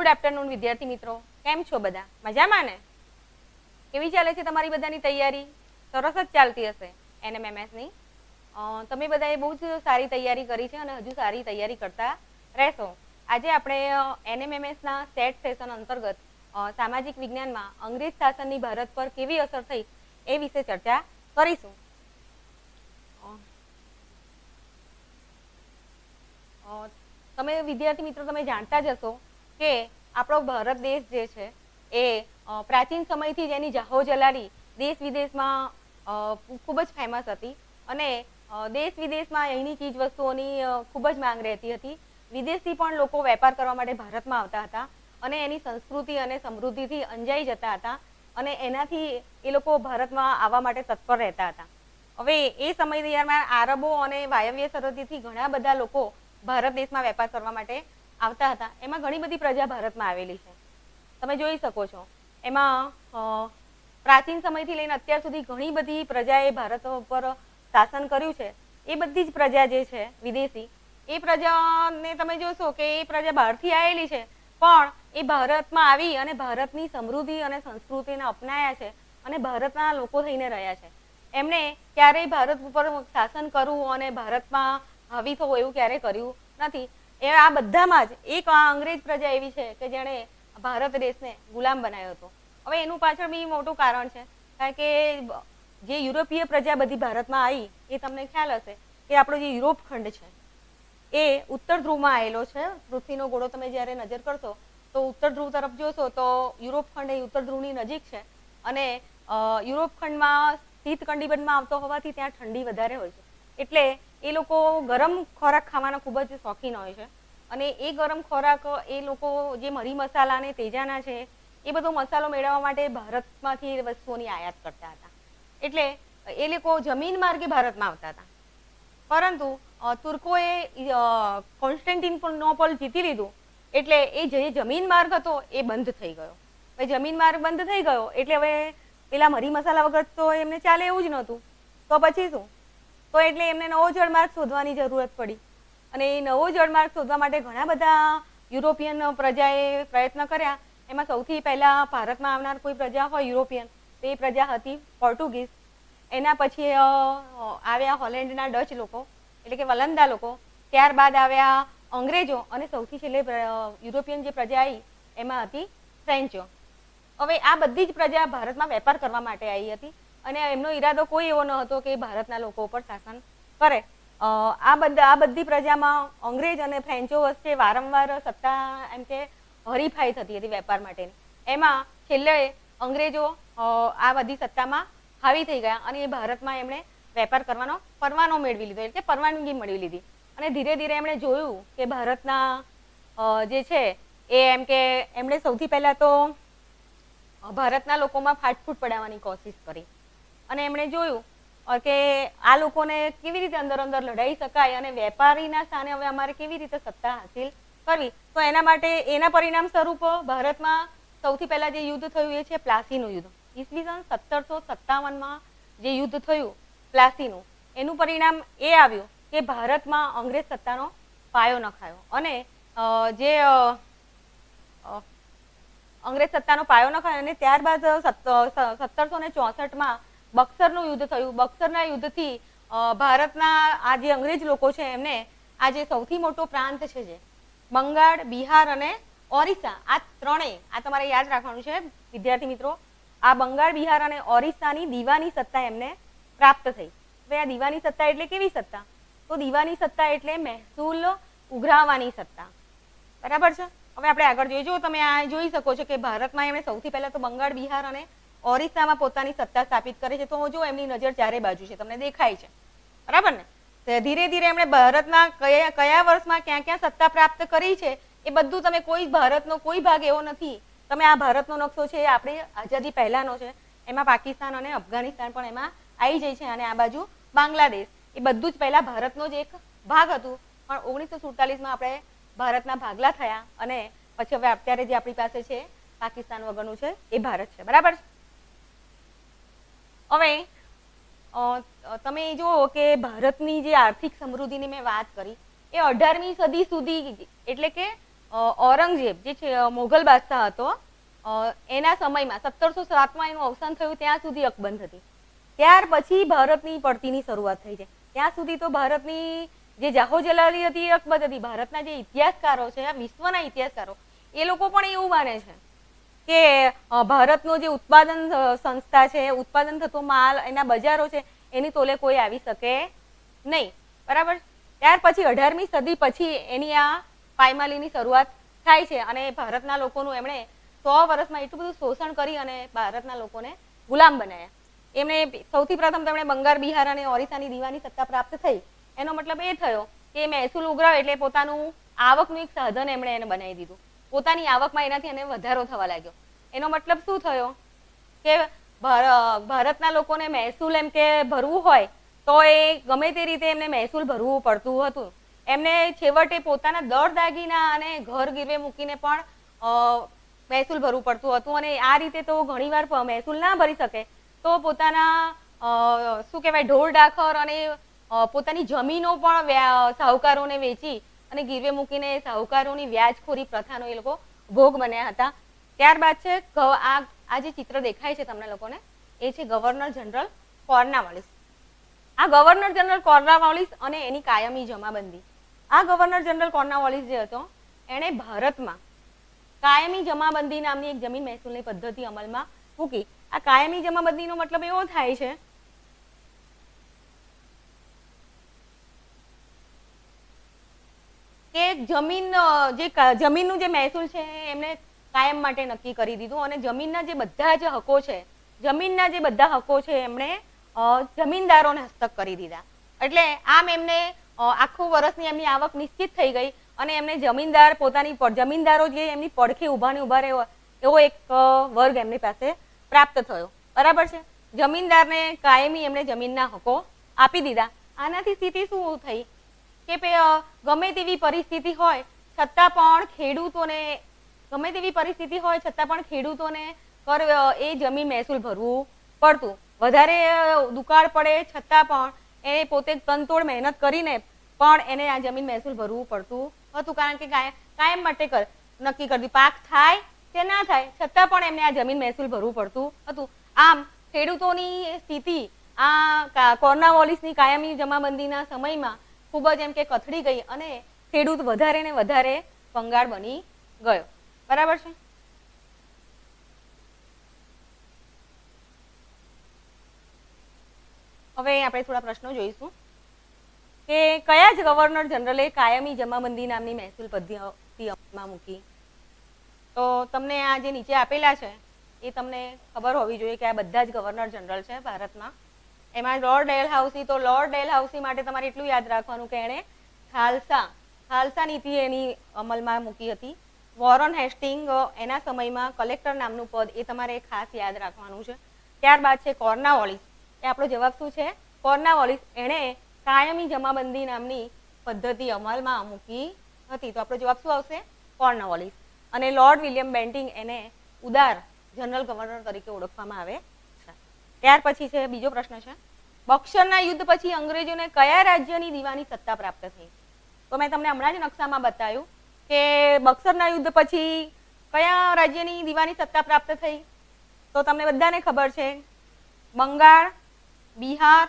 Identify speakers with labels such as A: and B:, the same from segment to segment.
A: Good afternoon વિદ્યાર્થી મિત્રો, કેમ છો બધા? મજામાં ને? કેવી ચાલે છે તમારી બધાની તૈયારી? સરસ જ ચાલતી હશે NMMS ની. તમે બધાએ બહુ જ સારી તૈયારી કરી છે અને હજુ સારી તૈયારી કરતા રહેશો. આજે આપણે NMMS ના સેટ સેશન અંતર્ગત સામાજિક વિજ્ઞાનમાં અંગ્રેજ શાસનની ભારત પર કેવી અસર થઈ એ વિશે ચર્ચા કરીશું. તમે વિદ્યાર્થી મિત્રો તમે જાણતા જ હશો કે આપણો ભારત દેશ જે છે એ પ્રાચીન સમયથી જ એની જાહો જલાલી દેશ વિદેશમાં ખૂબ જ ફેમસ હતી અને દેશ વિદેશમાં અહીંની ચીજ વસ્તુઓની ખૂબ જ માંગ રહેતી હતી. વિદેશથી પણ લોકો વેપાર કરવા માટે ભારતમાં આવતા હતા અને એની સંસ્કૃતિ અને સમૃદ્ધિથી અંજાઈ જતા હતા અને એનાથી એ લોકો ભારતમાં આવવા માટે તત્પર રહેતા હતા. હવે એ સમય દરમિયાન આરબો અને વાયવ્ય સરહદીથી ઘણા બધા લોકો ભારત દેશમાં વેપાર કરવા માટે આવતા હતા. એમાં ઘણી બધી પ્રજા ભારતમાં આવેલી છે, તમે જોઈ શકો છો. એમાં પ્રાચીન સમયથી લઈને અત્યાર સુધી ઘણી બધી પ્રજાએ ભારત પર શાસન કર્યું છે. એ બધી જ પ્રજા જે છે વિદેશી, એ પ્રજાને તમે જોશો કે એ પ્રજા બહારથી આવેલી છે પણ એ ભારતમાં આવી અને ભારતની સમૃદ્ધિ અને સંસ્કૃતિને અપનાયા છે અને ભારતના લોકો થઈને રહ્યા છે. એમણે ક્યારેય ભારત ઉપર શાસન કરવું અને ભારતમાં હાવી થવું એવું ક્યારેય કર્યું નથી. એ આ બધામાં જ એક અંગ્રેજ પ્રજા એવી છે કે જેણે ભારત દેશને ગુલામ બનાવ્યો હતો. હવે એનું પાછળ બી મોટું કારણ છે, કારણ કે જે યુરોપીય પ્રજા બધી ભારતમાં આવી એ તમને ખ્યાલ હશે કે આપણો જે યુરોપ ખંડ છે એ ઉત્તર ધ્રુવમાં આવેલો છે. પૃથ્વીનો ગોળો તમે જ્યારે નજર કરશો તો ઉત્તર ધ્રુવ તરફ જોશો તો યુરોપ ખંડ એ ઉત્તર ધ્રુવની નજીક છે અને યુરોપ ખંડમાં શીત કટિબંધમાં આવતો હોવાથી ત્યાં ઠંડી વધારે હોય છે. એટલે એ લોકો ગરમ ખોરાક ખાવાના ખૂબ જ શોખીન હોય છે અને એ ગરમ ખોરાક એ લોકો જે મરી મસાલા અને તેજાના છે એ બધો મસાલો મેળવવા માટે ભારતમાંથી વસ્તુઓની આયાત કરતા હતા. એટલે એ લોકો જમીન માર્ગે ભારતમાં આવતા હતા. પરંતુ તુર્કોએ કોન્સ્ટેન્ટિનોપલ જીતી લીધું એટલે એ જે જમીન માર્ગ હતો એ બંધ થઈ ગયો. હવે જમીન માર્ગ બંધ થઈ ગયો એટલે હવે પેલા મરી મસાલા વગર તો એમને ચાલે એવું જ નહોતું. તો પછી શું? તો એટલે એમને નવો જળમાર્ગ શોધવાની જરૂરત પડી અને એ નવો જળમાર્ગ શોધવા માટે ઘણા બધા યુરોપિયન પ્રજાએ પ્રયત્ન કર્યા. એમાં સૌથી પહેલા ભારતમાં આવનાર કોઈ પ્રજા હોય યુરોપિયન તો એ પ્રજા હતી પોર્ટુગીઝ. એના પછી આવ્યા હોલેન્ડના ડચ લોકો એટલે કે વલંદા લોકો. ત્યારબાદ આવ્યા અંગ્રેજો અને સૌથી છેલ્લે યુરોપિયન જે પ્રજા આવી એમાં હતી ફ્રેન્ચો. હવે આ બધી જ પ્રજા ભારતમાં વેપાર કરવા માટે આવી હતી અને એમનો ઈરાદો કોઈ એવો ન હતો કે ભારતના લોકો ઉપર શાસન કરે. આ બધી પ્રજામાં અંગ્રેજ અને ફ્રેન્ચો વચ્ચે વારંવાર સત્તા એમ કે હરીફાઈ થતી હતી વેપાર માટેની. એમાં છેલ્લે અંગ્રેજો આ બધી સત્તામાં હાવી થઈ ગયા અને એ ભારતમાં એમણે વેપાર કરવાનો પરવાનો મેળવી લીધો એટલે કે પરવાનગી મળી લીધી. અને ધીરે ધીરે એમણે જોયું કે ભારતના જે છે એ એમ કે એમણે સૌથી પહેલા તો ભારતના લોકોમાં ફાટફૂટ પડાવવાની કોશિશ કરી અને એમણે જોયું કે આ લોકોને કેવી રીતે અંદર અંદર લડાઈ શકાય અને વેપારીના સ્થાને હવે અમારે કેવી રીતે સત્તા હાસિલ કરવી. તો એના માટે એના પરિણામ સ્વરૂપ ભારતમાં સૌથી પહેલા જે યુદ્ધ થયું એ છે પ્લાસીનું યુદ્ધ. ઈસવીસન 1757માં જે યુદ્ધ થયું પ્લાસીનું, એનું પરિણામ એ આવ્યું કે ભારતમાં અંગ્રેજ સત્તાનો પાયો નખાયો અને જે અંગ્રેજ સત્તાનો પાયો નખાયો અને ત્યારબાદ 1764માં બક્સરનું યુદ્ધ થયું. બક્સરના યુદ્ધથી ભારતના આ જે અંગ્રેજ લોકો છે એમને આ જે સૌથી મોટો પ્રાંત છે જે બંગાળ, બિહાર અને ઓરિસ્સા, આ ત્રણેય આ તમારે યાદ રાખવાનું છે વિદ્યાર્થી મિત્રો. આ બંગાળ, બિહાર અને ઓરિસ્સાની દીવાની સત્તા એમને પ્રાપ્ત થઈ. હવે આ દીવાની સત્તા એટલે કેવી સત્તા? તો દીવાની સત્તા એટલે મહેસૂલ ઉઘરાવવાની સત્તા, બરાબર છે. હવે આપણે આગળ જોઈએ. જો તમે આ જોઈ શકો છો કે ભારતમાં એમણે સૌથી પહેલા તો બંગાળ, બિહાર અને ઓરિસ્સામાં પોતાની સત્તા સ્થાપિત કરી છે. તો જો એમની નજર ચારે બાજુ છે, તમને દેખાય છે, બરાબર ને. ધીરે ધીરે એમણે ભારતના કયા વર્ષમાં ક્યાં ક્યાં સત્તા પ્રાપ્ત કરી છે એ બધું તમે કોઈ ભારતનો કોઈ ભાગ એવો નથી. તમે આ ભારતનો નકશો છે એ આપણી આઝાદી પહેલાનો છે. એમાં પાકિસ્તાન અને અફઘાનિસ્તાન પણ એમાં આવી જાય છે અને આ બાજુ બાંગ્લાદેશ. એ બધું જ પહેલા ભારતનો જ એક ભાગ હતું પણ 1947માં આપણે ભારતના ભાગલા થયા અને પછી હવે અત્યારે જે આપણી પાસે છે પાકિસ્તાન વગરનું છે એ ભારત છે, બરાબર છે. હવે તમે જુઓ કે ભારતની જે આર્થિક સમૃદ્ધિની મેં વાત કરી એ 18મી સદી સુધી એટલે કે ઔરંગઝેબ જે છે મોગલ બાદશાહ હતો, એના સમયમાં 1707માં એનું અવસાન થયું ત્યાં સુધી અકબંધ હતી. ત્યાર પછી ભારતની પડતીની શરૂઆત થઈ છે. ત્યાં સુધી તો ભારતની જે જાહો જલાલી હતી એ અકબંધ હતી. ભારતના જે ઇતિહાસકારો છે, વિશ્વના ઇતિહાસકારો, એ લોકો પણ એવું માને છે કે ભારતનો જે ઉત્પાદન સંસ્થા છે, ઉત્પાદન થતો માલ, એના બજારો છે, એની તોલે કોઈ આવી શકે નહીં. બરાબર. ત્યાર પછી 18મી સદી પછી એની આ પાયમાલીની શરૂઆત થાય છે અને ભારતના લોકોનું એમણે 100 વર્ષમાં એટલું બધું શોષણ કરી અને ભારતના લોકોને ગુલામ બનાવ્યા. એમણે સૌથી પ્રથમ તેમણે બંગાળ, બિહાર અને ઓરિસ્સાની દીવાની સત્તા પ્રાપ્ત થઈ. એનો મતલબ એ થયો કે મહેસૂલ ઉઘરાવે એટલે પોતાનું આવકનું એક સાધન એમણે એને બનાવી દીધું. પોતાની આવકમાં એનાથી એને વધારો થવા લાગ્યો. એનો મતલબ શું થયો કે ભારતના લોકોને મહેસૂલ એમ કે ભરવું હોય તો એ ગમે તે રીતે એમને મહેસૂલ ભરવું પડતું હતું. એમને છેવટે પોતાના દર દાગીના અને ઘર ગીરવે મૂકીને પણ મહેસૂલ ભરવું પડતું હતું અને આ રીતે તો ઘણીવાર મહેસૂલ ના ભરી શકે તો પોતાના શું કહેવાય ઢોર ડાખર અને પોતાની જમીનો પણ સાહુકારોને વેચી અને ગીરવે મૂકીને સાહુકારોની વ્યાજખોરી પ્રથાનો એ લોકો ભોગ બન્યા હતા. ત્યારબાદ છે આ જે ચિત્ર દેખાય છે તમને લોકોને, એ છે ગવર્નર જનરલ કોર્નવાલિસ. આ ગવર્નર જનરલ કોર્નવાલિસ અને એની કાયમી જમાબંધી. આ ગવર્નર જનરલ કોર્નવાલિસ જે હતો એણે ભારતમાં કાયમી જમાબંધી નામની એક જમીન મહેસૂલની પદ્ધતિ અમલમાં મૂકી. આ કાયમી જમાબંધીનો મતલબ એવો થાય છે કે જમીનનું જે મહેસૂલ છે એમને કાયમ માટે નક્કી કરી દીધું અને જમીનના જે બધા જ હકો છે એમણે જમીનદારોને હસ્તક કરી દીધા. એટલે આમ એમને આખું વર્ષની એમની આવક નિશ્ચિત થઈ ગઈ અને એમને જમીનદારો જે એમની પડખે ઉભા રહે એવો એક વર્ગ એમની પાસે પ્રાપ્ત થયો. બરાબર છે. જમીનદારને કાયમી એમણે જમીનના હકો આપી દીધા. આનાથી સ્થિતિ શું થઈ કે ગમે તેવી પરિસ્થિતિ હોય છતાં પણ ખેડૂતોને એ જમીન મહેસૂલ ભરવું પડતું. વધારે દુકાળ પડે છતાં પણ એને પોતે તનતોડ મહેનત કરીને પણ એને આ જમીન મહેસૂલ ભરવું પડતું હતું. કારણ કે કાયમ માટે નક્કી કરી પાક થાય કે ના થાય છતાં પણ એમને આ જમીન મહેસૂલ ભરવું પડતું હતું. આમ ખેડૂતોની સ્થિતિ આ કોર્નવાલિસની કાયમી જમાબંધીના સમયમાં ખૂબ જ એમ કે કથળી ગઈ અને ખેડૂત વધારે ને વધારે કંગાળ બની ગયો. બરાબર છે. હવે આપણે થોડા પ્રશ્નો જોઈશું કે કયા જ ગવર્નર જનરલે કાયમી જમાબંધી નામની મહેસૂલ પદ્ધતિ અમલમાં મૂકી. તો તમને આ જે નીચે આપેલા છે એ તમને ખબર હોવી જોઈએ કે આ બધા જ ગવર્નર જનરલ છે ભારતમાં. એમાં લોર્ડ ડેલહાઉસી, તો લોર્ડ ડેલહાઉસી માટે તમારે એટલું યાદ રાખવાનું કે એણે ખાલસા નીતિ એની અમલમાં મૂકી હતી. વોરન હેસ્ટિંગ એના સમયમાં કલેક્ટર નામનું પદ એ તમારે ખાસ યાદ રાખવાનું છે. ત્યારબાદ છે કોર્નવાલિસ. એ આપણો જવાબ શું છે? કોર્નવાલિસ. એણે કાયમી જમાબંધી નામની પદ્ધતિ અમલમાં મૂકી હતી. તો આપણો જવાબ શું આવશે? કોર્નવાલિસ. અને લોર્ડ વિલિયમ બેન્ટિંગ એને ઉદાર જનરલ ગવર્નર તરીકે ઓળખવામાં આવે છે. ત્યાર પછી છે બીજો પ્રશ્ન છે, બક્સરના યુદ્ધ પછી અંગ્રેજોને કયા રાજ્યની દીવાની સત્તા પ્રાપ્ત થઈ? તો મેં તમને હમણાં જ નકશામાં બતાવ્યું કે બક્સરના યુદ્ધ પછી કયા રાજ્યની દીવાની સત્તા પ્રાપ્ત થઈ? તો તમને બધાને ખબર છે બંગાળ, બિહાર,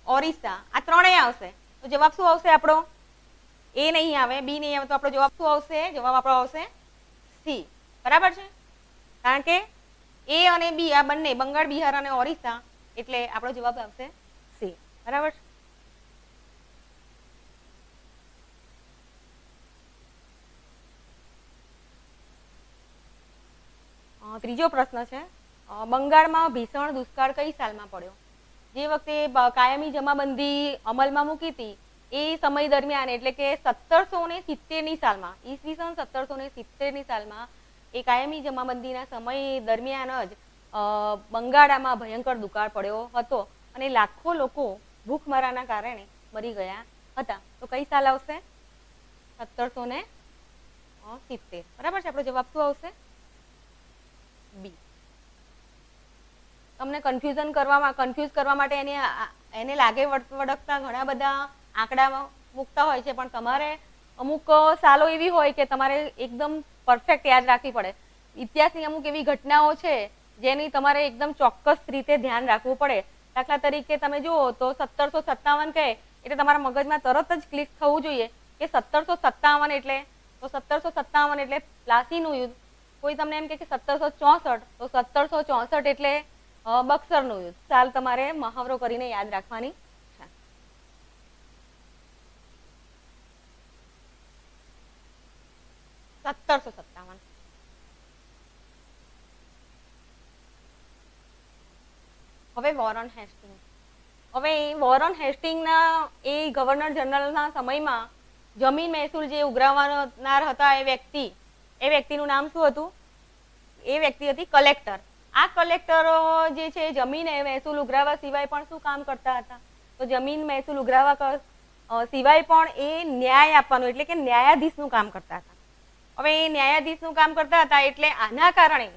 A: ઓરિસ્સા, આ ત્રણેય આવશે. તો જવાબ શું આવશે આપણો? એ નહીં આવે, બી નહીં આવે, તો આપણો જવાબ શું આવશે? જવાબ આપણો આવશે સી. બરાબર છે. કારણ કે એ અને બી આ બંને બંગાળ, બિહાર અને ઓરિસ્સા, એટલે આપણો જવાબ આવશે સી. બરાબર. ત્રીજો પ્રશ્ન છે, બંગાળમાં ભીષણ દુષ્કાળ કઈ સાલમાં પડ્યો? જે વખતે કાયમી જમાબંધી અમલમાં મૂકી હતી એ સમય દરમિયાન, એટલે કે 1770ની સાલમાં, ઈસવીસન 1770ની સાલમાં એ કાયમી જમાબંધીના સમય દરમિયાન જ બંગાળમાં ભયંકર દુકાળ પડ્યો હતો અને લાખો લોકો ભૂખમરાના કારણે મરી ગયા હતા. તો કઈ સાલ આવશે? 1770. બરાબર છે. આપણો જવાબ શું આવશે? બી. તમને કન્ફ્યુઝ કરવા માટે એને લાગે વળગતા ઘણા બધા આંકડા મૂકતા હોય છે, પણ તમારે અમુક સાલો એવી હોય કે તમારે એકદમ પરફેક્ટ યાદ રાખવી પડે. ઇતિહાસની અમુક એવી ઘટનાઓ છે જેની તમારે એકદમ ચોક્કસ રીતે ધ્યાન રાખવું પડે. દાખલા તરીકે તમે જુઓ તો 1757 કહે એટલે તમારા મગજમાં તરત જ ક્લિક થવું જોઈએ કે 1757 એટલે, તો 1757 એટલે પ્લાસીનું યુદ્ધ. કોઈ તમને એમ કે 1764 તો 1764 એટલે બક્સરનું યુદ્ધ. સાલ તમારે મહાવરો કરીને યાદ રાખવાની છે. હવે વોરન હેસ્ટિંગ. હવે વોરન હેસ્ટિંગના એ ગવર્નર જનરલના સમયમાં જમીન મહેસૂલ જે ઉઘરાવનાર હતા એ વ્યક્તિનું નામ શું હતું? એ વ્યક્તિ હતી કલેક્ટર. આ કલેક્ટરો જે છે જમીન મહેસૂલ ઉઘરાવવા સિવાય પણ શું કામ કરતા હતા? તો જમીન મહેસૂલ ઉઘરાવવા સિવાય પણ એ ન્યાય આપવાનું એટલે કે ન્યાયાધીશનું કામ કરતા હતા. હવે એ ન્યાયાધીશનું કામ કરતા હતા એટલે આના કારણે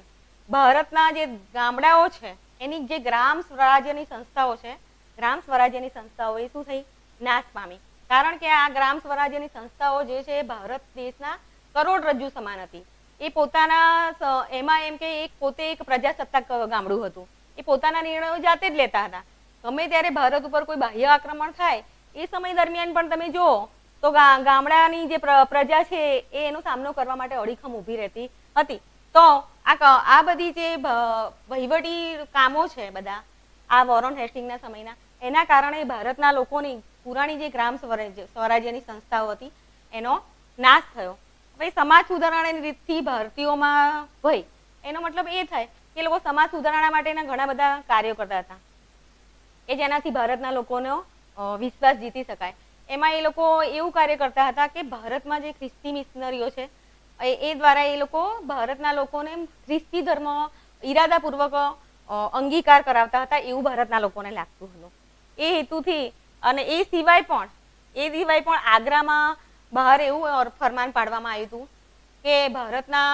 A: ભારતના જે ગામડાઓ છે એની જે ગ્રામ સ્વરાજ્યની સંસ્થાઓ છે, ગ્રામ સ્વરાજ્યની સંસ્થાઓ એ શું થઈ? નાશ પામી. કારણ કે આ ગ્રામ સ્વરાજ્યની સંસ્થાઓ જે છે ભારત દેશના કરોડરજ્જુ સમાન હતી. એ પોતાના એમાં એમ કે પોતે એક પ્રજાસત્તાક ગામડું હતું. એ પોતાના નિર્ણયો જાતે જ લેતા હતા. ગમે ત્યારે ભારત ઉપર કોઈ બાહ્ય આક્રમણ થાય એ સમય દરમિયાન પણ તમે જુઓ તો ગામડાની જે પ્રજા છે એ એનો સામનો કરવા માટે અડીખમ ઊભી રહેતી હતી. તો આ બધી જે વહીવટી કામો છે બધા આ વોરન હેસ્ટિંગના સમયના, એના કારણે ભારતના લોકોની પુરાણી જે ગ્રામ સ્વરાજ્યની સંસ્થાઓ હતી એનો નાશ થયો. હવે સમાજ સુધારણાની રીતથી ભારતીયોમાં ભય, એનો મતલબ એ થાય કે લોકો સમાજ સુધારણા માટેના ઘણા બધા કાર્યો કરતા હતા કે જેનાથી ભારતના લોકોનો વિશ્વાસ જીતી શકાય. એમાં એ લોકો એવું કાર્ય કરતા હતા કે ભારતમાં જે ખ્રિસ્તી મિશનરીઓ છે એ દ્વારા એ લોકો ભારતના લોકોને ખ્રિસ્તી ધર્મ ઈરાદાપૂર્વક અંગીકાર કરાવતા હતા એવું ભારતના લોકોને લાગતું હતું. એ હેતુથી અને એ સિવાય પણ આગ્રામાં બહાર એવું ફરમાન પાડવામાં આવ્યું હતું કે ભારતના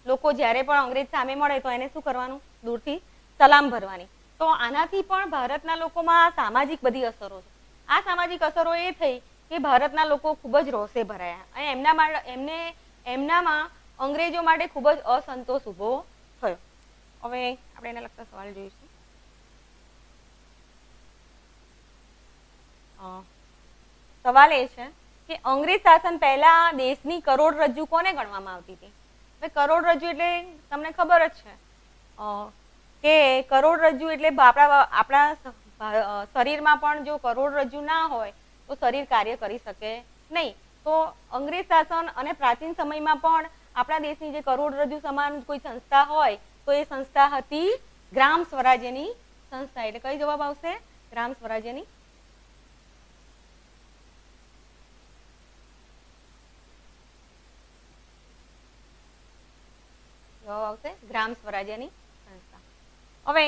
A: લોકો જ્યારે પણ અંગ્રેજ સામે મળે તો એને શું કરવાનું? દૂરથી સલામ ભરવાની. તો આનાથી પણ ભારતના લોકોમાં સામાજિક બધી અસરો છે. આ સામાજિક અસરો એ થઈ કે ભારતના લોકો ખૂબ જ રોષે ભરાયા અને એમનામાં અંગ્રેજો માટે ખૂબ જ અસંતોષ ઊભો થયો. હવે આપણે એના લગતા સવાલ જોઈશું. સવાલ એ છે કે અંગ્રેજ શાસન પહેલા દેશની કરોડરજ્જુ કોને ગણવામાં આવતી હતી? હવે કરોડરજ્જુ એટલે તમને ખબર જ છે કે કરોડરજ્જુ એટલે આપણા શરીરમાં પણ જો કરોડરજ્જુ ના હોય તો શરીર કાર્ય કરી શકે નહીં. તો અંગ્રેજ શાસન અને પ્રાચીન સમયમાં પણ આપણા દેશની જે કરોડરજ્જુ સમાન કોઈ સંસ્થા હોય તો એ સંસ્થા હતી ગ્રામ સ્વરાજ્યની સંસ્થા. એટલે કઈ જવાબ આવશે? ગ્રામ સ્વરાજ્યની. જવાબ આવશે ગ્રામ સ્વરાજ્યની સંસ્થા. હવે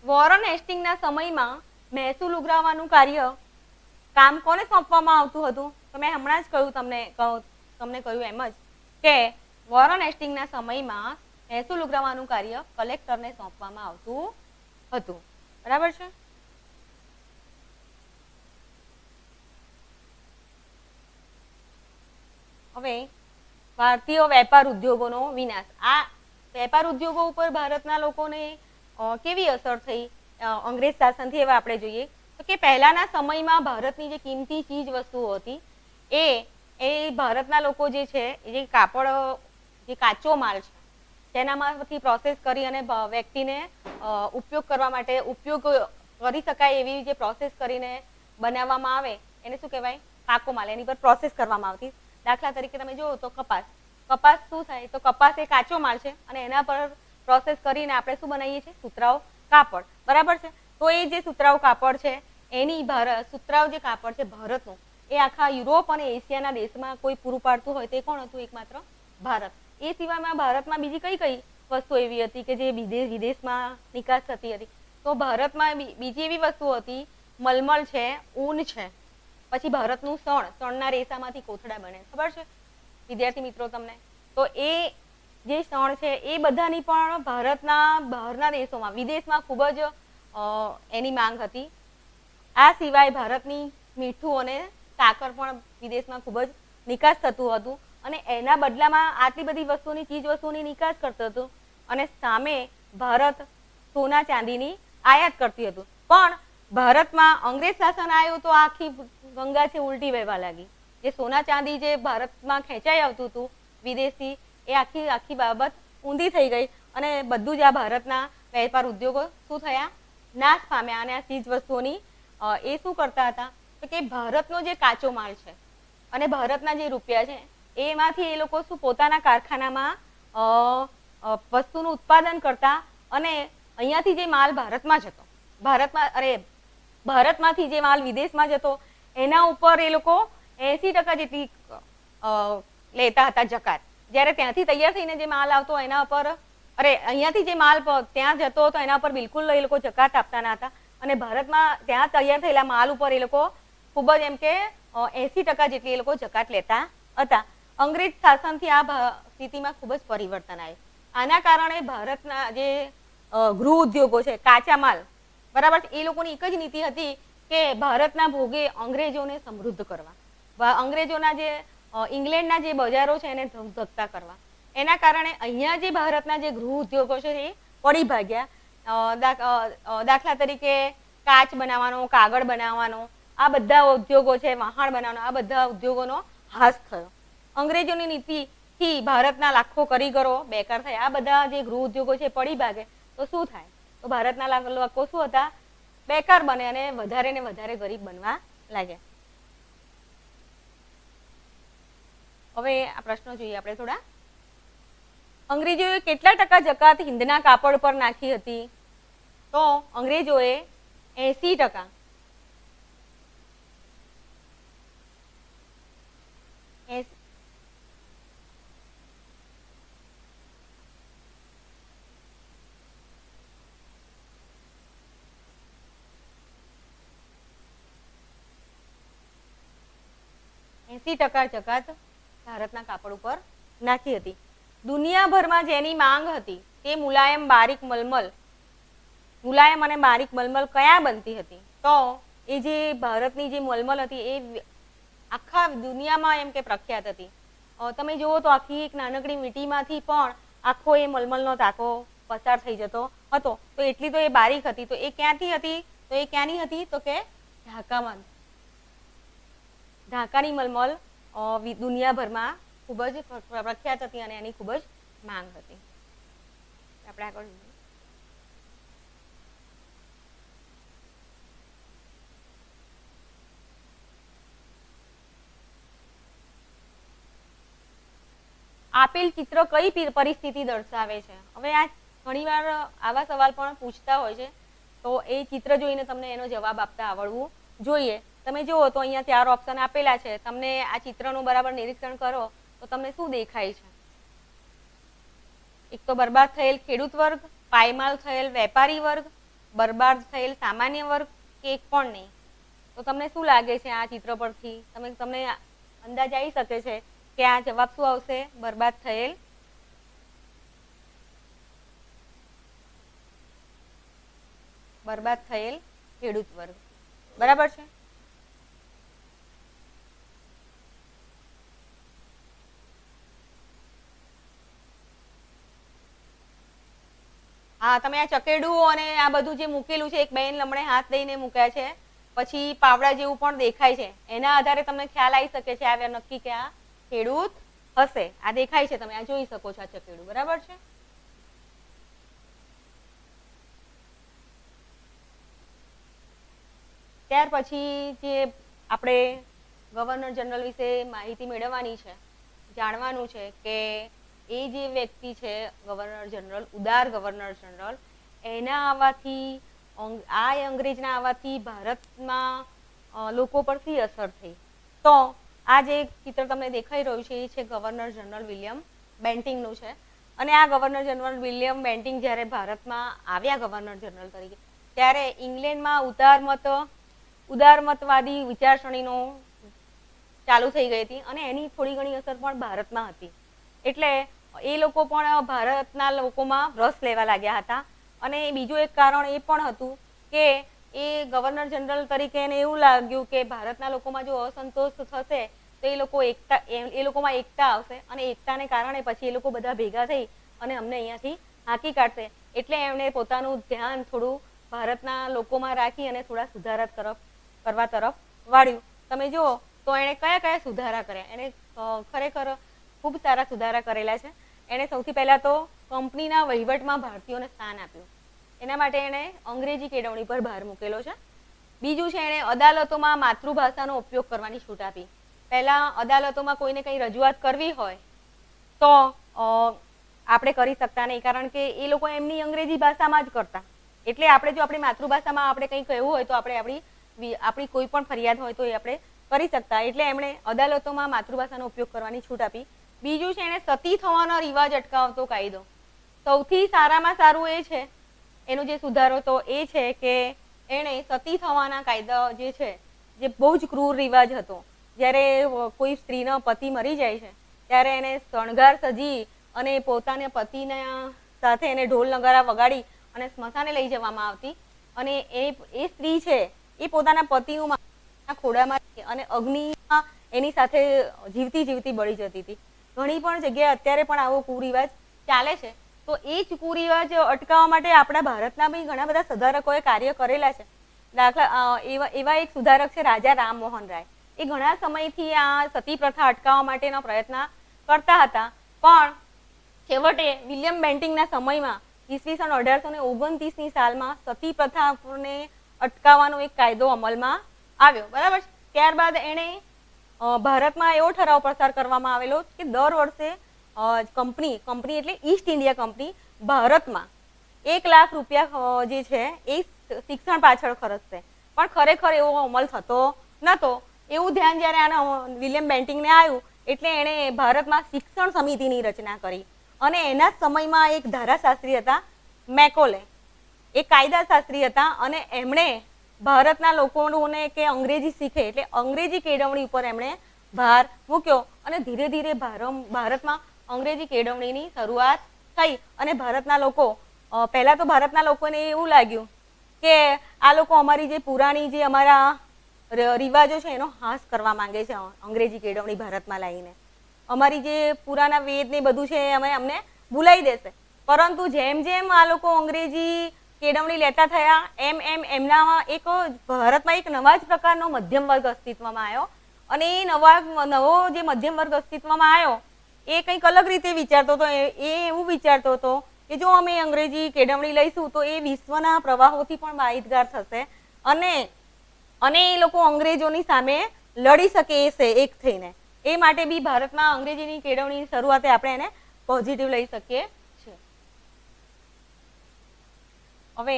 A: વોરન હેસ્ટિંગના સમયમાં મહેસૂલ ઉઘરાવવાનું કામ કોને સોંપવામાં આવતું હતું? તો મેં હમણાં જ કહ્યું તમને કહ્યું એમ જ કે વોરન હેસ્ટિંગના સમયમાં મહેસૂલ ઉઘરાવવાનું કાર્ય કલેક્ટરને સોંપવામાં આવતું હતું. બરાબર છે? હવે ભારતીય વેપાર ઉદ્યોગોનો વિનાશ. આ વેપાર ઉદ્યોગો ઉપર ભારતના લોકોને કેવી અસર થઈ અંગ્રેજ શાસનથી? એવા આપણે જોઈએ તો કે પહેલાના સમયમાં ભારતની જે કિંમતી ચીજ વસ્તુઓ હતી એ ભારતના લોકો જે છે જે કાપડ, જે કાચો માલ છે તેનામાંથી પ્રોસેસ કરી અને વ્યક્તિને ઉપયોગ કરવા માટે ઉપયોગ કરી શકાય એવી જે પ્રોસેસ કરીને બનાવવામાં આવે એને શું કહેવાય? પાકો માલ. એની પર પ્રોસેસ કરવામાં આવતી. દાખલા તરીકે તમે જુઓ તો કપાસ શું થાય? તો કપાસ એ કાચો માલ છે અને એના પર પ્રોસેસ કરીને આપણે શું બનાવીએ છીએ? સુતરાઉ કાપડ. બરાબર છે? તો એ જે સુતરાઉ કાપડ છે એની સુતરાઉ જે કાપડ છે ભારતનું, એ આખા યુરોપ અને એશિયાના દેશમાં કોઈ પૂરું પાડતું હોય તે કોણ હતું? એકમાત્ર ભારત. એ સિવાયમાં ભારતમાં બીજી કઈ વસ્તુ એવી હતી કે જે વિદેશમાં નિકાસ થતી હતી? તો ભારતમાં બીજી એવી વસ્તુ હતી મલમલ છે, ઊન છે, પછી ભારતનું શણના રેસામાંથી કોથળા બને. ખબર છે વિદ્યાર્થી મિત્રો તમને? તો એ જે શણ છે એ બધાની પણ ભારતના બહારના દેશોમાં, વિદેશમાં ખૂબ જ એની માંગ હતી. આ સિવાય ભારતની મીઠું અને સાકર પણ વિદેશમાં ખૂબ જ નિકાસ થતું હતું અને એના બદલામાં આટલી બધી વસ્તુની ચીજ વસ્તુની નિકાસ કરતું હતું અને સામે ભારત સોના ચાંદીની આયાત કરતી હતું. પણ ભારતમાં અંગ્રેજ શાસન આવ્યું તો આખી ગંગા છે ઉલટી વહેવા લાગી. જે સોના ચાંદી જે ભારતમાં ખેંચાઈ આવતું હતું વિદેશથી, એ આખી આખી બાબત ઊંધી થઈ ગઈ અને બધું જ આ ભારતના વેપાર ઉદ્યોગો શું થયા, નાશ પામ્યા. અને આ ચીજ વસ્તુઓની એ શું કરતા હતા તો કે ભારતનો જે કાચો માલ છે અને ભારતના જે રૂપિયા છે એમાંથી એ લોકો શું પોતાના કારખાનામાં વસ્તુનું ઉત્પાદન કરતા અને અહીંયાથી જે માલ ભારતમાં જતો, ભારતમાંથી જે માલ વિદેશમાં જતો એના ઉપર એ લોકો 80% જેટલી લેતા હતા જકાત. જ્યારે ત્યાંથી તૈયાર થઈને જે માલ આવતો એના ઉપર અહીંયાથી જે માલ ત્યાં જતો હતો એના ઉપર બિલકુલ એ લોકો જકાત આપતા ન હતા અને ભારતમાં ત્યાં તૈયાર થયેલા માલ ઉપર એ લોકો ખૂબ જ એમ કે 80% જેટલી એ લોકો જકાત લેતા હતા. અંગ્રેજ શાસનથી આ સ્થિતિમાં ખૂબ જ પરિવર્તન આવ્યું. આના કારણે ભારતના જે ગૃહ ઉદ્યોગો છે, કાચા માલ, બરાબર, એ લોકોની એક જ નીતિ હતી કે ભારતના ભોગે અંગ્રેજોને સમૃદ્ધ કરવા, અંગ્રેજોના જે ઇંગ્લેન્ડના જે બજારો છે એને ધગધગતા કરવા. એના કારણે અહીંયા જે ભારતના જે ગૃહ ઉદ્યોગો છે એ પડી ભાગ્યા. દાખલા તરીકે કાચ બનાવવાનો, કાગળ બનાવવાનો, આ બધા ઉદ્યોગો છે, વહાણ બનાવવાનો, આ બધા ઉદ્યોગોનો હાશ થયો. અંગ્રેજોની નીતિથી ભારતના લાખો કારીગરો બેકાર થયા. આ બધા જે ગૃહ ઉદ્યોગો છે પડી ભાગે તો શું થાય? તો ભારતના લોકો શું હતા? બેકાર બને અને વધારે ને વધારે ગરીબ બનવા લાગ્યા. હવે આ પ્રશ્નો જોઈએ આપણે થોડા. અંગ્રેજોએ કેટલા ટકા જકાત હિંદના કાપડ પર નાખી હતી? તો અંગ્રેજોએ 80%. 80% જકાત ભારતના કાપડ ઉપર નાખી હતી. દુનિયાભરમાં જેની માંગ હતી તે મુલાયમ અને બારીક મલમલ કયા બનતી હતી? તો એ જે ભારતની જે મલમલ હતી એ આખા દુનિયામાં એમ કે પ્રખ્યાત હતી. તમે જુઓ તો આખી એક નાનકડી વીંટીમાંથી પણ આખો એ મલમલનો ટાંકો પસાર થઈ જતો હતો. તો એટલી તો એ બારીક હતી. તો એ ક્યાંથી હતી? તો એ ક્યાંની હતી? તો કે ઢાકામાં. ઢાકાની મલમલ દુનિયાભરમાં ખૂબ જ પ્રખ્યાત હતી અને એની ખૂબ જ માંગ હતી. આપણે આગળ જોઈએ. આપેલ ચિત્ર કઈ પરિસ્થિતિ દર્શાવે છે? હવે આ ઘણીવાર આવા સવાલ પણ પૂછતા હોય છે, તો એ ચિત્ર જોઈને તમને એનો જવાબ આપતા આવડવું જોઈએ. તમે જુઓ તો અહીંયા 4 ઓપ્શન આપેલા છે. તમને આ ચિત્રનું બરાબર નિરીક્ષણ કરો તો તમને શું દેખાય છે? એક તો બરબાદ થયેલ ખેડૂત વર્ગ, પાયમાલ થયેલ વેપારી વર્ગ, બરબાદ થયેલ સામાન્ય વર્ગ કે એક પણ નહીં. તો તમને શું લાગે છે આ ચિત્ર પરથી? તમને અંદાજ આવી શકે છે કે આ જવાબ શું આવશે? બરબાદ થયેલ ખેડૂત વર્ગ. બરાબર છે? હા, તમે આ ચકેડું અને આ બધું જે મૂકેલું છે, એક બેન લમણે હાથ દઈને મૂક્યા છે, પછી પાવડા જેવું પણ દેખાય છે. એના આધારે તમને ખ્યાલ આવી શકે છે આ નક્કી કે આ ખેડૂત હશે. આ દેખાય છે, તમે આ જોઈ શકો છો આ ચકેડું. બરાબર છે? ત્યાર પછી જે આપણે ગવર્નર જનરલ વિશે માહિતી મેળવવાની છે, જાણવાનું છે કે એ જે વ્યક્તિ છે ગવર્નર જનરલ, ઉદાર ગવર્નર જનરલ, એના આવવાથી, આ અંગ્રેજના આવવાથી ભારતમાં લોકો પર શી અસર થઈ? તો આ જે ચિત્ર તમને દેખાઈ રહ્યું છે એ છે ગવર્નર જનરલ વિલિયમ બેન્ટિંગનું છે. અને આ ગવર્નર જનરલ વિલિયમ બેન્ટિંગ જ્યારે ભારતમાં આવ્યા ગવર્નર જનરલ તરીકે, ત્યારે ઇંગ્લેન્ડમાં ઉદારમતવાદી વિચારસરણીનો ચાલુ થઈ ગઈ હતી અને એની થોડી ઘણી અસર પણ ભારતમાં હતી. એટલે એ લોકો પણ ભારતના લોકોમાં રસ લેવા લાગ્યા હતા. અને બીજું એક કારણ એ પણ હતું કે એ ગવર્નર જનરલ તરીકે એને એવું લાગ્યું કે ભારતના લોકોમાં જો અસંતોષ થશે તો એ લોકોમાં એકતા આવશે અને એકતાને કારણે પછી એ લોકો બધા ભેગા થઈ અને અમને અહીંયાથી હાંકી કાઢશે. એટલે એમણે પોતાનું ધ્યાન થોડું ભારતના લોકોમાં રાખી અને થોડા સુધારા કરવા તરફ વાળ્યું. તમે જુઓ તો એણે કયા કયા સુધારા કર્યા. એણે ખરેખર ખૂબ સારા સુધારા કરેલા છે. એણે સૌથી પહેલા તો કંપનીના વહીવટમાં ભારતીયોને સ્થાન આપ્યું. એના માટે એણે અંગ્રેજી કેળવણી પર ભાર મૂકેલો છે. બીજું છે, એણે અદાલતોમાં માતૃભાષાનો ઉપયોગ કરવાની છૂટ આપી. પહેલા અદાલતોમાં કોઈને કંઈ રજૂઆત કરવી હોય તો આપણે કરી શકતા નહીં, કારણ કે એ લોકો એમની અંગ્રેજી ભાષામાં જ કરતા. એટલે આપણે જો આપણી માતૃભાષામાં આપણે કંઈ કહેવું હોય તો આપણે આપણી કોઈ પણ ફરિયાદ હોય તો એ આપણે કરી શકતા. એટલે એમણે અદાલતોમાં માતૃભાષાનો ઉપયોગ કરવાની છૂટ આપી. બીજું છે, એણે સતી થવાનો રિવાજ અટકાવતો કાયદો. સૌથી સારામાં સારું એ છે, એનો જે સુધારો તો એ છે કે એણે સતી થવાના કાયદા જે છે, જે બહુ જ ક્રૂર રિવાજ હતો. જ્યારે કોઈ સ્ત્રીનો પતિ મરી જાય છે ત્યારે એને શણગાર સજી અને પોતાના પતિના સાથે એને ઢોલ નગારા વગાડી અને સ્મશાને લઈ જવામાં આવતી. અને એ સ્ત્રી છે એ પોતાના પતિનું ખોડામાં અને અગ્નિમાં એની સાથે જીવતી જીવતી બળી જતી હતી. ઘણી પણ જગ્યાએ અત્યારે પણ આવો કુરિવાજ ચાલે છે. તો એ જ કુરિવાજ અટકાવવા માટે આપણા ભારતના બી ઘણા બધા સુધારકોએ કાર્ય કરેલા છે. એવા એક સુધારક છે રાજા રામમોહન રાય. એ ઘણા સમયથી આ સતી પ્રથા અટકાવવા માટેનો પ્રયત્ન કરતા હતા, પણ છેવટે વિલિયમ બેન્ટિંગના સમયમાં ઈસવીસન 1829ની સાલમાં સતી પ્રથાને અટકાવવાનો એક કાયદો અમલમાં આવ્યો. બરાબર છે. ત્યારબાદ એણે ભારતમાં એવો ઠરાવ પસાર કરવામાં આવેલો કે દર વર્ષે કંપની એટલે ઈસ્ટ ઇન્ડિયા કંપની ભારતમાં 1 લાખ રૂપિયા જે છે એ શિક્ષણ પાછળ ખર્ચશે. પણ ખરેખર એવો અમલ થતો નહોતો. એવું ધ્યાન જ્યારે આના વિલિયમ બેન્ટિંગને આવ્યું એટલે એણે ભારતમાં શિક્ષણ સમિતિની રચના કરી. અને એના સમયમાં એક ધારાશાસ્ત્રી હતા મેકોલે, એ કાયદાશાસ્ત્રી હતા, અને એમણે ભારતના લોકોને કે અંગ્રેજી શીખે એટલે અંગ્રેજી કેળવણી ઉપર એમણે ભાર મૂક્યો. અને ધીરે ધીરે ભારતમાં અંગ્રેજી કેળવણીની શરૂઆત થઈ. અને ભારતના લોકો પહેલા તો ભારતના લોકોને એવું લાગ્યું કે આ લોકો અમારી જે પુરાણી જે અમારા રિવાજો છે એનો હાસ કરવા માંગે છે અંગ્રેજી કેળવણી ભારતમાં લાવીને. અમારી જે પુરાના વેદ ને બધું છે અમને ભૂલાઈ દેશે. પરંતુ જેમ જેમ આ લોકો અંગ્રેજી કેળવણી લેતા થયા એમ એમ એમનામાં ભારતમાં એક નવા જ પ્રકારનો મધ્યમ વર્ગ અસ્તિત્વમાં આવ્યો. અને એ નવો જે મધ્યમ વર્ગ અસ્તિત્વમાં આવ્યો એ કંઈક અલગ રીતે વિચારતો હતો. એ એવું વિચારતો હતો કે જો અમે અંગ્રેજી કેળવણી લઈશું તો એ વિશ્વના પ્રવાહોથી પણ માહિતગાર થશે અને એ લોકો અંગ્રેજોની સામે લડી શકે એક થઈને. એ માટે બી ભારતમાં અંગ્રેજીની કેળવણીની શરૂઆતે આપણે એને પોઝિટિવ લઈ શકીએ છીએ. હવે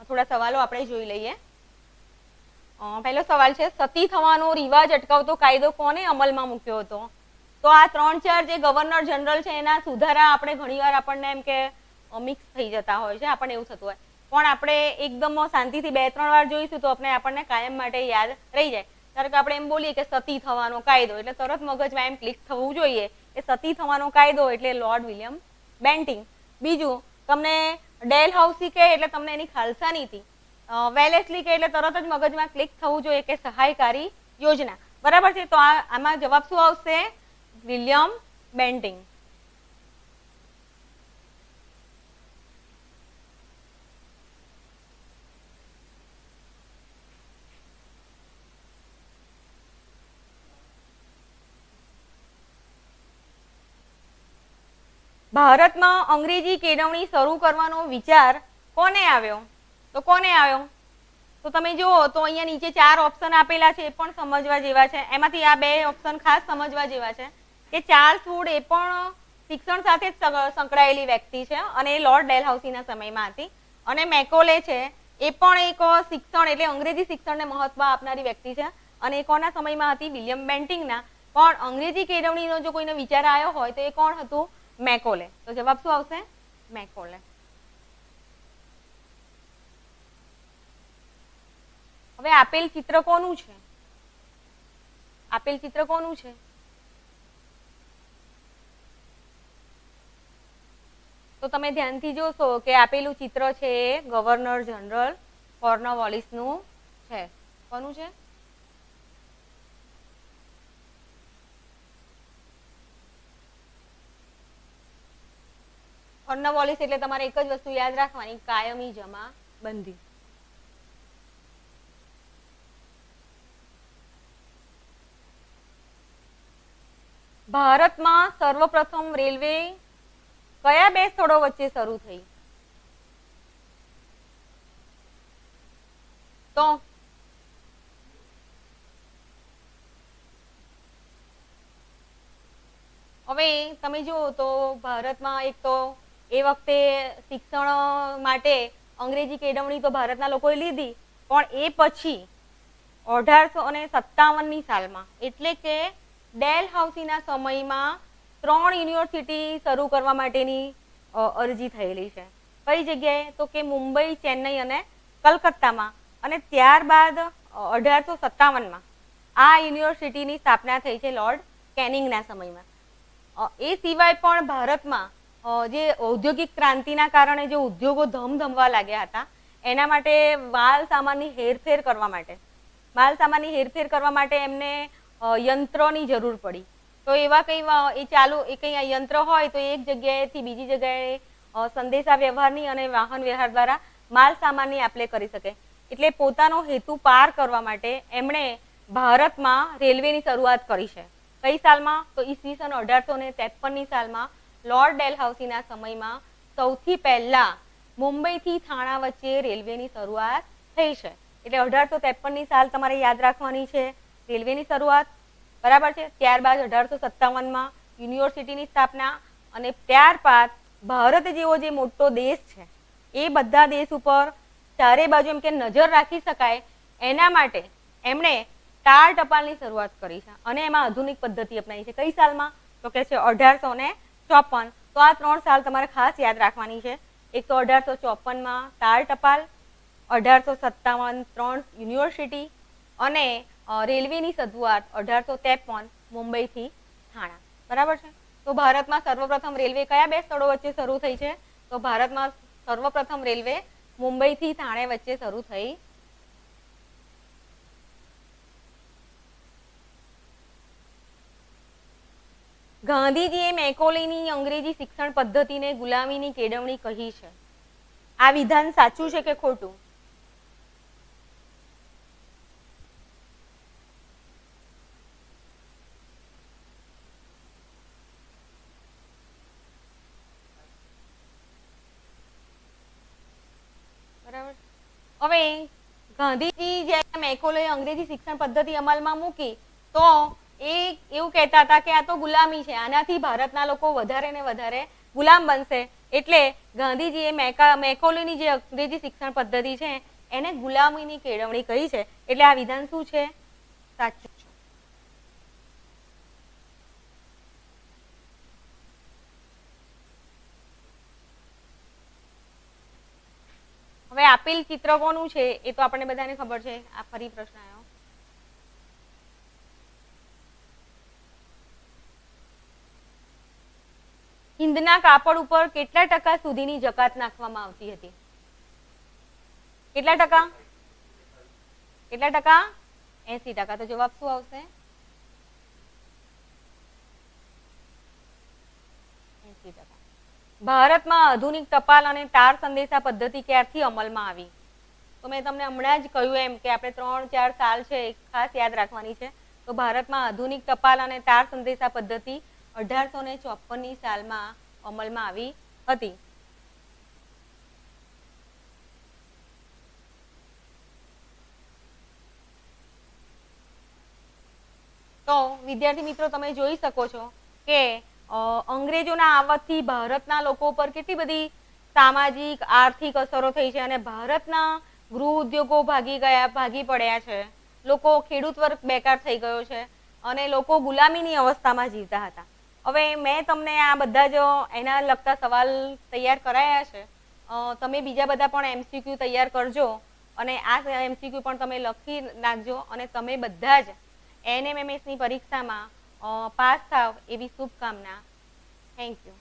A: થોડા સવાલો આપણે જોઈ લઈએ. પહેલો સવાલ છે, સતી થવાનો રિવાજ અટકાવતો કાયદો કોને અમલમાં મૂક્યો હતો? તો આ 3-4 જે ગવર્નર જનરલ છે એના સુધારા આપણે ઘણીવાર આપણને એમ કે મિક્સ થઈ જતા હોય છે, આપણને એવું થતું હોય. પણ આપણે એકદમ શાંતિથી 2-3 વાર જોઈશું તો આપણને કાયમ માટે યાદ રહી જાય. ધારો કે આપણે એમ બોલીએ કે સતી થવાનો કાયદો એટલે તરત મગજમાં એમ ક્લિક થવું જોઈએ કે સતી થવાનો કાયદો એટલે લોર્ડ વિલિયમ બેન્ટિંગ. બીજું, તમને ડેલહાઉસી કહે એટલે તમને એની ખાલસા નીતિ, વેલેસ્લી કહે એટલે તરત જ મગજમાં ક્લિક થવું જોઈએ કે સહાયકારી યોજના. બરાબર છે. તો આમાં જવાબ શું આવશે? William Bentinck. ભારતમાં અંગ્રેજી કેળવણી શરૂ કરવાનો વિચાર કોને આવ્યો? તો કોને આવ્યો? તો તમે જુઓ તો અહીંયા નીચે 4 ઓપ્શન આપેલા છે, એ પણ સમજવા જેવા છે. એમાંથી આ 2 ઓપ્શન ખાસ સમજવા જેવા છે કે ચાર્લ્સ વુડ એ પણ શિક્ષણ સાથે જ સંકળાયેલી વ્યક્તિ છે અને એ લોર્ડ ડેલહાઉસીના સમયમાં હતી. અને મેકોલે છે એ પણ એક શિક્ષણ એટલે અંગ્રેજી શિક્ષણને મહત્વ આપનારી વ્યક્તિ છે અને એ કોના સમયમાં હતી? વિલિયમ બેન્ટિંગના. પણ અંગ્રેજી કેળવણીનો જો કોઈને વિચાર આવ્યો હોય તો એ કોણ હતું? મેકોલે. તો જવાબ શું આવશે? મેકોલે. હવે આપેલ ચિત્ર કોનું છે? આપેલ ચિત્ર કોનું છે? તો તમે ધ્યાનથી જોશો કે આપેલું ચિત્ર છે એ ગવર્નર જનરલ કોર્નવાલિસનું છે. કોનું છે? કોર્નવોલિસ એટલે તમારે એક જ વસ્તુ યાદ રાખવાની, કાયમી જમાબંધી. ભારતમાં સર્વપ્રથમ રેલવે કયા બે સ્થળો વચ્ચે શરૂ થઈ? તો હવે તમે જુઓ તો ભારતમાં એક તો એ વખતે શિક્ષણ માટે અંગ્રેજી કેળવણી તો ભારતના લોકોએ લીધી, પણ એ પછી 1857ની સાલમાં એટલે કે ડેલહાઉસીના સમયમાં 3 યુનિવર્સિટી શરૂ કરવા માટેની અરજી થયેલી છે. કઈ જગ્યાએ? તો કે મુંબઈ, ચેન્નઈ અને કલકત્તામાં. અને ત્યારબાદ 1857માં આ યુનિવર્સિટીની સ્થાપના થઈ છે લોર્ડ કેનિંગના સમયમાં. એ સિવાય પણ ભારતમાં જે ઔદ્યોગિક ક્રાંતિના કારણે જે ઉદ્યોગો ધમધમવા લાગ્યા હતા એના માટે માલ સામાનની હેરફેર કરવા માટે એમને યંત્રોની જરૂર પડી. તો એવા કંઈ યંત્ર હોય તો એક જગ્યાએથી બીજી જગ્યાએ સંદેશા વ્યવહારની અને વાહન વ્યવહાર દ્વારા માલ સામાનની આપ-લે કરી શકે. એટલે પોતાનો હેતુ પાર કરવા માટે એમણે ભારતમાં રેલવેની શરૂઆત કરી છે. કઈ સાલમાં? તો ઈસવીસન 1853ની સાલમાં લોર્ડ ડેલહાઉસીના સમયમાં સૌથી પહેલા મુંબઈથી થાણા વચ્ચે રેલવેની શરૂઆત થઈ છે. એટલે 1853ની સાલ તમારે યાદ રાખવાની છે રેલવેની શરૂઆત, બરાબર છે. ત્યારબાદ 1857માં યુનિવર્સિટીની સ્થાપના, અને ત્યારબાદ ભારત જેવો જે મોટો દેશ છે એ બધા દેશ ઉપર ચારે બાજુ એમ કે નજર રાખી શકાય એના માટે એમણે તાર ટપાલની શરૂઆત કરી છે અને એમાં આધુનિક પદ્ધતિ અપનાવી છે. કઈ સાલમાં? તો કે છે 1854. તો આ 3 સાલ તમારે ખાસ યાદ રાખવાની છે. એક તો 1854માં તાર ટપાલ, 1857 3 યુનિવર્સિટી અને રેલવેની શરૂઆત 1853 મુંબઈથી થાણા, બરાબર છે. તો ભારતમાં સર્વપ્રથમ રેલવે કયા બે સ્થળો વચ્ચે શરૂ થઈ છે? તો ભારતમાં સર્વપ્રથમ રેલવે મુંબઈથી થાણે વચ્ચે શરૂ થઈ. ગાંધીજીએ મેકોલેની અંગ્રેજી શિક્ષણ પદ્ધતિને ગુલામીની કેળવણી કહી છે. આ વિધાન સાચું છે કે ખોટું? બરાબર. હવે ગાંધીજી જ્યારે મેકોલેએ અંગ્રેજી શિક્ષણ પદ્ધતિ અમલમાં મૂકી તો એ એવું કહેતા હતા કે આ તો ગુલામી છે, આનાથી ભારતના લોકો વધારે ને વધારે ગુલામ બનશે. એટલે ગાંધીજીએ મેકોલેની જે અંગ્રેજી શિક્ષણ પદ્ધતિ છે એને ગુલામીની કેળવણી કહી છે. એટલે આ વિધાન શું છે? સાચું છે. હવે આપેલ ચિત્ર કોનું છે એ તો આપણને બધાને ખબર છે. આ ફરી પ્રશ્ન આવ્યો. હિંદના કાપડ ઉપર કેટલા ટકા સુધીની જકાત નાખવામાં આવતી હતી? કેટલા ટકા? 80%. તો જવાબ શું આવશે? 80%. ભારતમાં આધુનિક ટપાલ અને તાર સંદેશા પદ્ધતિ ક્યારથી અમલમાં આવી? તો મેં તમને હમણાં જ કહ્યું એમ કે આપણે 3-4 સાલ છે ખાસ યાદ રાખવાની છે. તો ભારતમાં આધુનિક ટપાલ અને તાર સંદેશા પદ્ધતિ 1854ની સાલમાં અમલમાં આવી હતી. તો વિદ્યાર્થી મિત્રો તમે જોઈ શકો છો કે અંગ્રેજોના આવવાથી ભારતના લોકો પર કેટલી બધી સામાજિક આર્થિક અસરો થઈ છે અને ભારતના ગૃહ ઉદ્યોગો ભાગી પડ્યા છે. લોકો ખેડૂત વર્ગ બેકાર થઈ ગયો છે અને લોકો ગુલામીની અવસ્થામાં જીવતા હતા. હવે મેં તમને આ બધા જ એના લગતા સવાલ તૈયાર કરાયા છે. તમે બીજા બધા પણ MCQ તૈયાર કરજો અને આ MCQ પણ તમે લખી નાખજો અને તમે બધા જ NMMS ની પરીક્ષામાં પાસ થાવ એવી શુભકામના. Thank you.